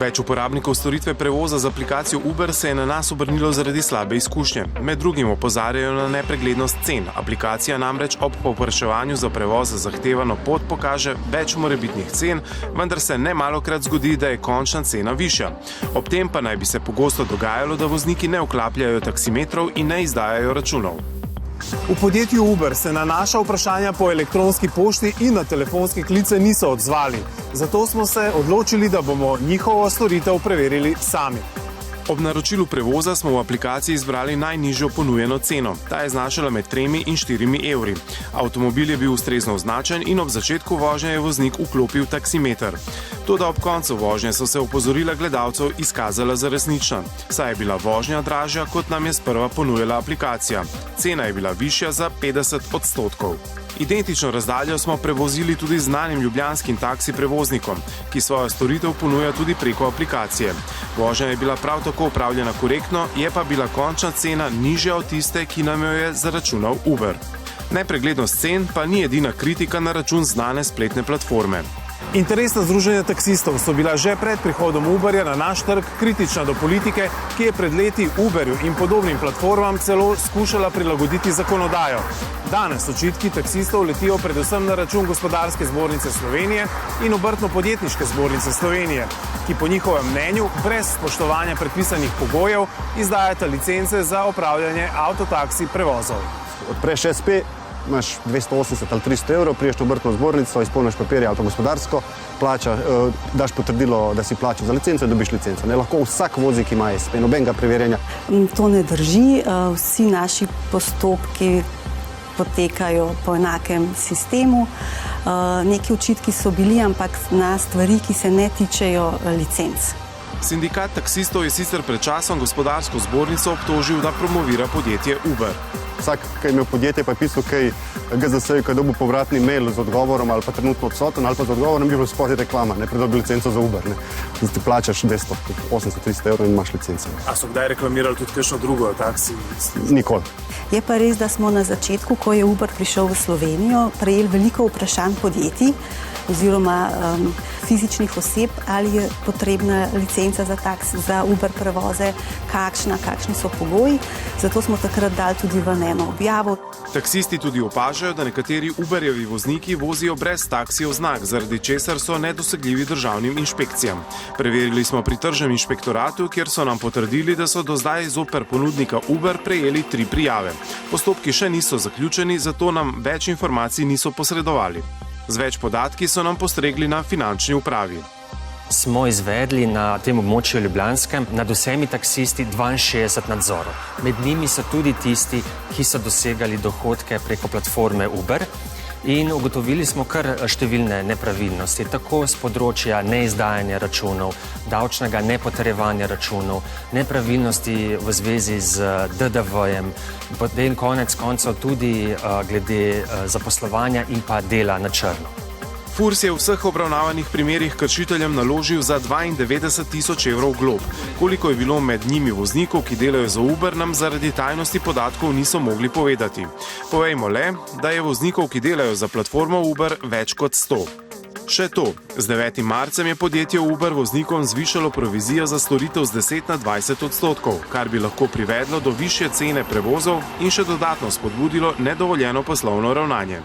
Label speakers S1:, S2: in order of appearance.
S1: Več uporabnikov storitve prevoza z aplikacijo Uber se je na nas obrnilo zaradi slabe izkušnje. Med drugim opozarjajo na nepreglednost cen. Aplikacija namreč ob povpraševanju za prevoz za zahtevano pot pokaže več morebitnih cen, vendar se nemalokrat zgodi, da je končna cena višja. Ob tem pa naj bi se pogosto dogajalo, da vozniki ne vklapljajo taksimetrov in ne izdajajo računov.
S2: V podjetju Uber se na naša vprašanja po elektronski pošti in na telefonske klice niso odzvali. Zato smo se odločili, da bomo njihovo storitev preverili sami.
S1: Ob naročilu prevoza smo v aplikaciji izbrali najnižjo ponujeno ceno. Ta je znašala med 3 in 4 evri. Avtomobil je bil ustrezno označen in ob začetku vožnje je voznik vklopil taksimeter. Toda ob koncu vožnje so se opozorila gledalcev izkazala za resnična, saj je bila vožnja dražja, kot nam je sprva ponujala aplikacija. Cena je bila višja za 50%. Identično razdaljo smo prevozili tudi znanim ljubljanskim taksi prevoznikom, ki svojo storitev ponuja tudi preko aplikacije. Vožnja je bila prav tako opravljena korektno, je pa bila končna cena nižja od tiste, ki nam jo je zaračunal Uber. Nepreglednost cen pa ni edina kritika na račun znane spletne platforme.
S2: Interesna združenja taksistov so bila že pred prihodom Uberja na naš trg kritična do politike, ki je pred leti Uberju in podobnim platformam celo skušala prilagoditi zakonodajo. Danes očitki taksistov letijo predvsem na račun Gospodarske zbornice Slovenije in Obrtno-podjetniške zbornice Slovenije, ki po njihovem mnenju brez spoštovanja predpisanih pogojev izdajata licence za opravljanje avtotaksi prevozov.
S3: Odpreš SP, imaš 280 ali 300 evrov, priješ v obrtno zbornico, izpolniš papirje avtogospodarsko, daš potrdilo, da si plačal za licenco in dobiš licenco. Ne, lahko vsak vozi, ki ima SP, nobenega preverjanja.
S4: To ne drži, vsi naši postopki potekajo po enakem sistemu. Neki očitki so bili, ampak na stvari, ki se ne tičejo licenc.
S1: Sindikat taksistov je sicer pred časom Gospodarsko zbornico obtožil, da promovira podjetje Uber.
S3: Vsak, ki je imel podjetje, pa je pisal kaj GZS-ju, ko je dobil povratni mail z odgovorom ali pa trenutno odsoten ali pa z odgovorom, bi bilo spoti reklama, ne pridobi licenco za Uber. Zdaj ti plačaš 280-300 evrov in imaš licenco.
S2: A so kdaj reklamirali tudi kakšno drugo taksi?
S3: Nikoli.
S4: Je pa res, da smo na začetku, ko je Uber prišel v Slovenijo, prejeli veliko vprašanj podjetij oziroma fizičnih oseb, ali je potrebna licenca za Uber prevoze, kakšni so pogoji. Zato smo takrat dali tudi v eno objavo.
S1: Taksisti tudi opažajo, da nekateri Uberjevi vozniki vozijo brez taksijev znak, zaradi česar so nedosegljivi državnim inšpekcijam. Preverili smo pri tržnem inšpektoratu, kjer so nam potrdili, da so do zdaj zoper ponudnika Uber prejeli 3 prijave. Postopki še niso zaključeni, zato nam več informacij niso posredovali. Z več podatki so nam postregli na finančni upravi.
S5: Smo izvedli na tem območju Ljubljanskem nad vsemi taksisti 62 nadzorov. Med njimi so tudi tisti, ki so dosegali dohodke preko platforme Uber in ugotovili smo kar številne nepravilnosti, tako z področja neizdajanja računov, davčnega nepotrjevanja računov, nepravilnosti v zvezi z DDV-jem, potem konec koncev tudi glede zaposlovanja in pa dela na črno.
S1: Furs je v vseh obravnavanih primerih kršiteljem naložil za 92 tisoč evrov glob. Koliko je bilo med njimi voznikov, ki delajo za Uber, nam zaradi tajnosti podatkov niso mogli povedati. Povejmo le, da je voznikov, ki delajo za platformo Uber, več kot 100. Še to, z 9. marcem je podjetje Uber voznikom zvišalo provizijo za storitev z 10 na 20%, kar bi lahko privedlo do višje cene prevozov in še dodatno spodbudilo nedovoljeno poslovno ravnanje.